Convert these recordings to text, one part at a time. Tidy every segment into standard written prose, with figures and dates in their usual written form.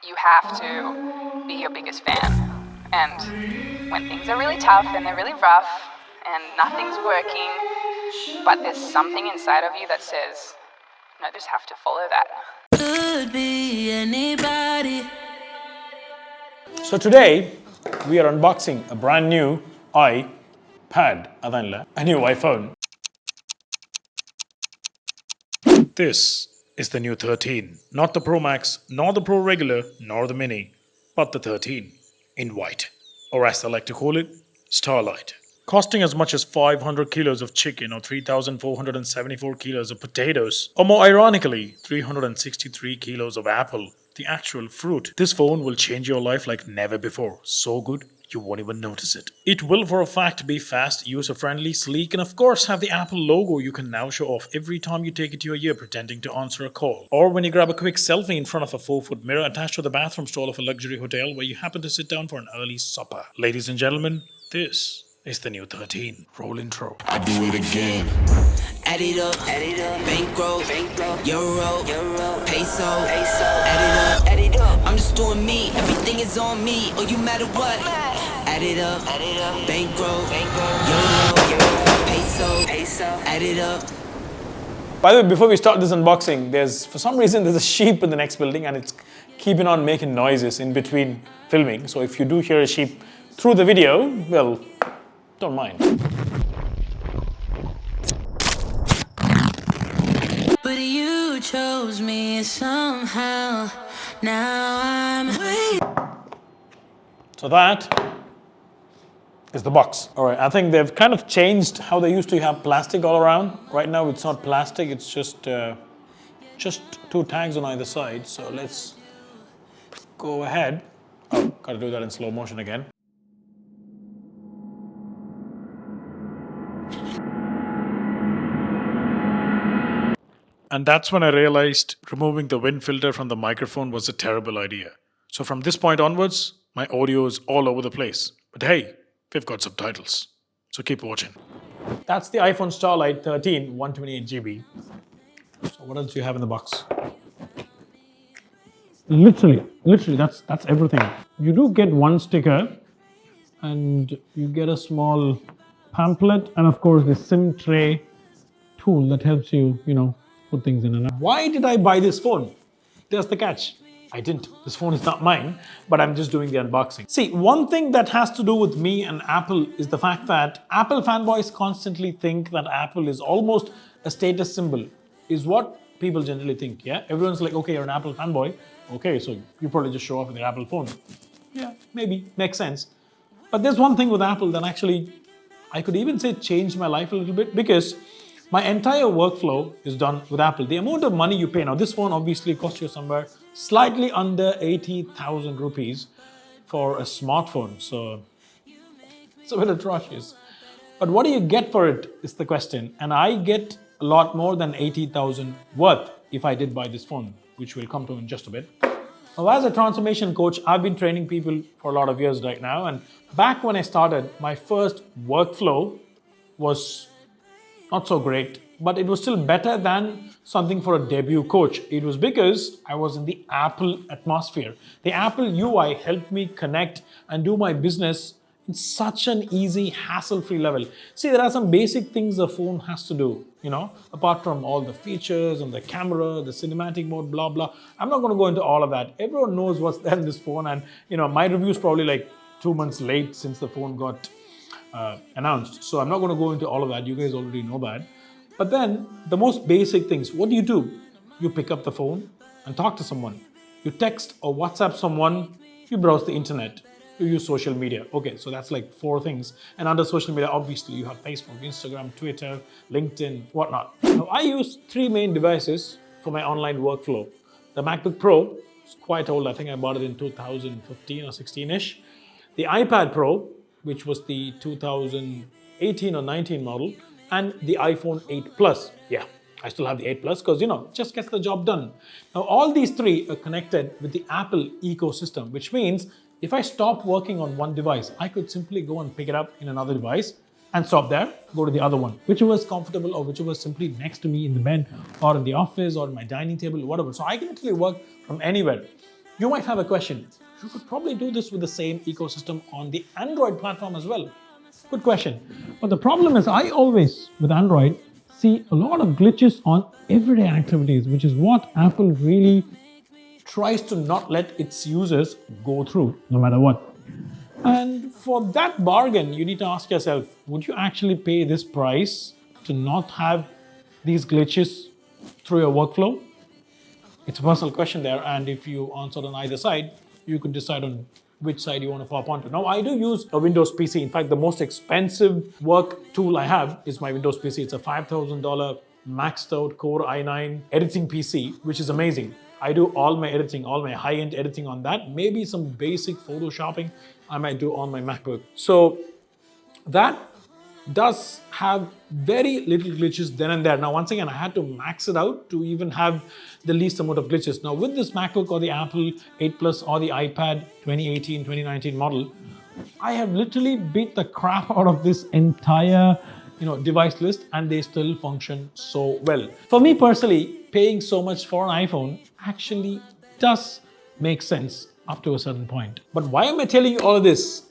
you have to be your biggest fan. And when things are really tough and they're really rough and nothing's working, but there's something inside of you that says, no, just have to follow that. Could be anybody. So today, we are unboxing a brand new iPad, a new iPhone. This is the new 13, not the Pro Max, nor the Pro Regular, nor the Mini, but the 13 in white, or as I like to call it, Starlight. Costing as much as 500 kilos of chicken or 3,474 kilos of potatoes, or more ironically, 363 kilos of apple, the actual fruit. This phone will change your life like never before. So good, you won't even notice it. It will for a fact be fast, user-friendly, sleek, and of course have the Apple logo you can now show off every time you take it to your ear pretending to answer a call. Or when you grab a quick selfie in front of a 4-foot mirror attached to the bathroom stall of a luxury hotel where you happen to sit down for an early supper. Ladies and gentlemen, this is the new 13. Roll intro. I do it again. Add it up, bankroll, euro, peso, add it up, I'm just doing me, everything is on me, or you matter what, add it up, bankroll, euro, peso, add it up. By the way, before we start this unboxing, for some reason there's a sheep in the next building and it's keeping on making noises in between filming. So if you do hear a sheep through the video, well, don't mind. But you chose me somehow. Now I'm waiting. So that is the box. All right, I think they've kind of changed how they used to have plastic all around. Right now it's not plastic, it's just two tags on either side. So let's go ahead. Oh, gotta do that in slow motion again. And that's when I realized removing the wind filter from the microphone was a terrible idea. So from this point onwards, my audio is all over the place. But hey, we've got subtitles. So keep watching. That's the iPhone Starlight 13, 128 GB. So what else do you have in the box? Literally, that's everything. You do get one sticker and you get a small pamphlet and of course the SIM tray tool that helps you, put things in and out. Why did I buy this phone? There's the catch. I didn't. This phone is not mine, but I'm just doing the unboxing. See, one thing that has to do with me and Apple is the fact that Apple fanboys constantly think that Apple is almost a status symbol, is what people generally think, yeah? Everyone's like, okay, you're an Apple fanboy. Okay, so you probably just show off with your Apple phone. Yeah, maybe, makes sense. But there's one thing with Apple that actually, I could even say changed my life a little bit because my entire workflow is done with Apple. The amount of money you pay, now this phone obviously costs you somewhere slightly under 80,000 rupees for a smartphone. So it's a bit atrocious. But what do you get for it is the question. And I get a lot more than 80,000 worth if I did buy this phone, which we'll come to in just a bit. Now, as a transformation coach, I've been training people for a lot of years right now. And back when I started, my first workflow was not so great, but it was still better than something for a debut coach. It was because I was in the Apple atmosphere. The Apple UI helped me connect and do my business in such an easy, hassle-free level. See, there are some basic things the phone has to do, apart from all the features and the camera, the cinematic mode, blah, blah. I'm not going to go into all of that. Everyone knows what's there in this phone. And, my review is probably like 2 months late since the phone got announced. So I'm not going to go into all of that. You guys already know that. But then the most basic things, what do? You pick up the phone and talk to someone. You text or WhatsApp someone. You browse the internet. You use social media. Okay, so that's like 4 things. And under social media, obviously, you have Facebook, Instagram, Twitter, LinkedIn, whatnot. Now, I use 3 main devices for my online workflow. The MacBook Pro is quite old. I think I bought it in 2015 or 16-ish. The iPad Pro, which was the 2018 or 19 model, and the iPhone 8 Plus. Yeah, I still have the 8 Plus because, just gets the job done. Now, all these 3 are connected with the Apple ecosystem, which means if I stop working on one device, I could simply go and pick it up in another device and stop there, go to the other one, whichever is comfortable or whichever is simply next to me in the bed or in the office or in my dining table, whatever. So I can actually work from anywhere. You might have a question. You could probably do this with the same ecosystem on the Android platform as well. Good question. But the problem is, I always, with Android, see a lot of glitches on everyday activities, which is what Apple really tries to not let its users go through, no matter what. And for that bargain, you need to ask yourself, would you actually pay this price to not have these glitches through your workflow? It's a personal question there, and if you answered on either side, you could decide on which side you want to pop onto. Now, I do use a Windows PC. In fact, the most expensive work tool I have is my Windows PC. It's a $5,000 maxed out Core i9 editing PC, which is amazing. I do all my editing, all my high-end editing on that. Maybe some basic photoshopping I might do on my MacBook. So that does have very little glitches then and there. Now, once again, I had to max it out to even have the least amount of glitches. Now, with this MacBook or the Apple 8 Plus or the iPad 2018, 2019 model, I have literally beat the crap out of this entire device list, and they still function so well. For me personally, paying so much for an iPhone actually does make sense up to a certain point. But why am I telling you all of this?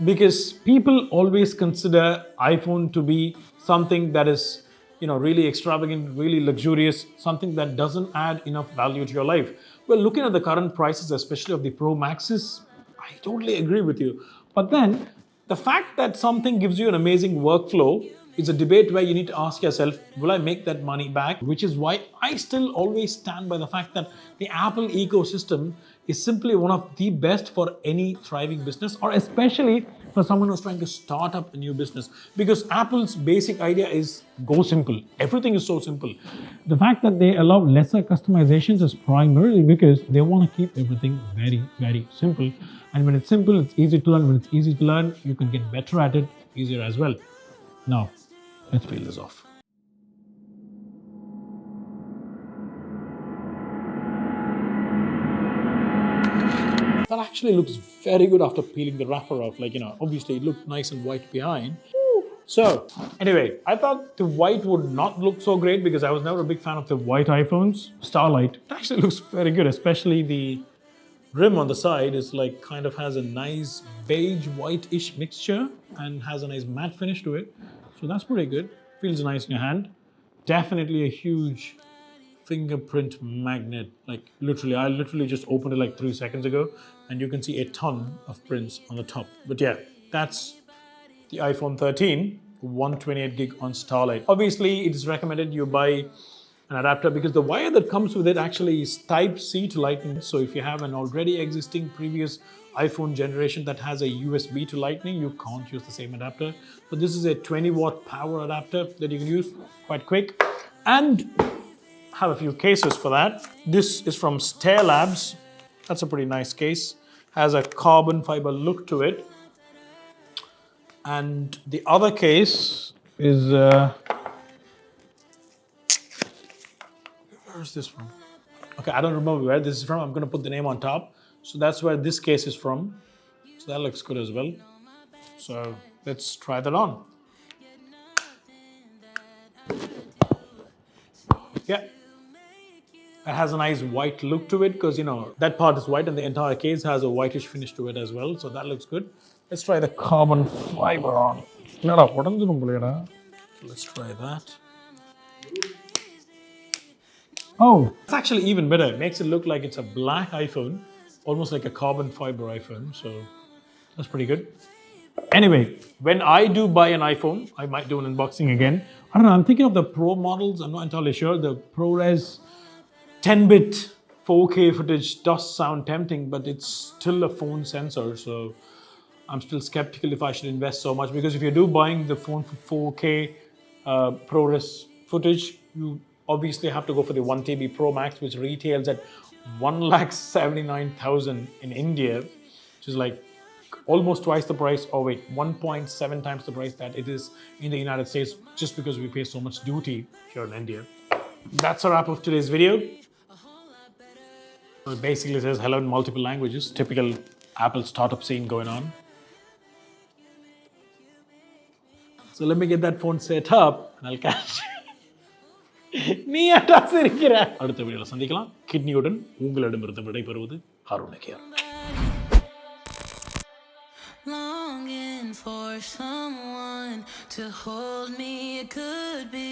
Because people always consider iPhone to be something that is, really extravagant, really luxurious, something that doesn't add enough value to your life. Well, looking at the current prices, especially of the Pro Maxes, I totally agree with you. But then the fact that something gives you an amazing workflow is a debate where you need to ask yourself, will I make that money back? Which is why I still always stand by the fact that the Apple ecosystem is simply one of the best for any thriving business, or especially for someone who's trying to start up a new business. Because Apple's basic idea is go simple. Everything is so simple. The fact that they allow lesser customizations is primarily because they want to keep everything very, very simple. And when it's simple, it's easy to learn. When it's easy to learn, you can get better at it easier as well. Now, let's peel this off. That actually looks very good after peeling the wrapper off. Obviously it looked nice and white behind. So anyway, I thought the white would not look so great because I was never a big fan of the white iPhones. Starlight, it actually looks very good, especially the rim on the side is kind of has a nice beige white-ish mixture and has a nice matte finish to it. So that's pretty good. Feels nice in your hand. Definitely a huge fingerprint magnet. I literally just opened it 3 seconds ago, and you can see a ton of prints on the top. But yeah, that's the iPhone 13, 128 gig on Starlight. Obviously, it is recommended you buy an adapter because the wire that comes with it actually is Type-C to Lightning. So if you have an already existing previous iPhone generation that has a USB to Lightning, you can't use the same adapter. But this is a 20-watt power adapter that you can use quite quick. And have a few cases for that. This is from Stair Labs. That's a pretty nice case. Has a carbon fiber look to it. And the other case is where's this from? Okay, I don't remember where this is from. I'm going to put the name on top. So that's where this case is from. So that looks good as well. So let's try that on. Yeah. It has a nice white look to it because, that part is white and the entire case has a whitish finish to it as well. So that looks good. Let's try the carbon fiber on. So let's try that. Oh, it's actually even better. It makes it look like it's a black iPhone, almost like a carbon fiber iPhone. So that's pretty good. Anyway, when I do buy an iPhone, I might do an unboxing again. I don't know, I'm thinking of the Pro models. I'm not entirely sure. The ProRes 10-bit 4K footage does sound tempting, but it's still a phone sensor. So I'm still skeptical if I should invest so much, because if you do buying the phone for 4K ProRes footage, you obviously have to go for the 1 TB Pro Max, which retails at 1,79,000 in India, which is almost twice the price, 1.7 times the price that it is in the United States, just because we pay so much duty here in India. That's a wrap of today's video. It basically says hello in multiple languages, typical Apple startup scene going on. So let me get that phone set up and I'll catch you. நீ அட்டா சிரிக்கிற அடுத்த வீடியோல சந்திக்கலாம். கிட்னியுடன் உங்களிடமிருந்து விடைபெறுவது Haroon here. Longing for someone to hold me, it could be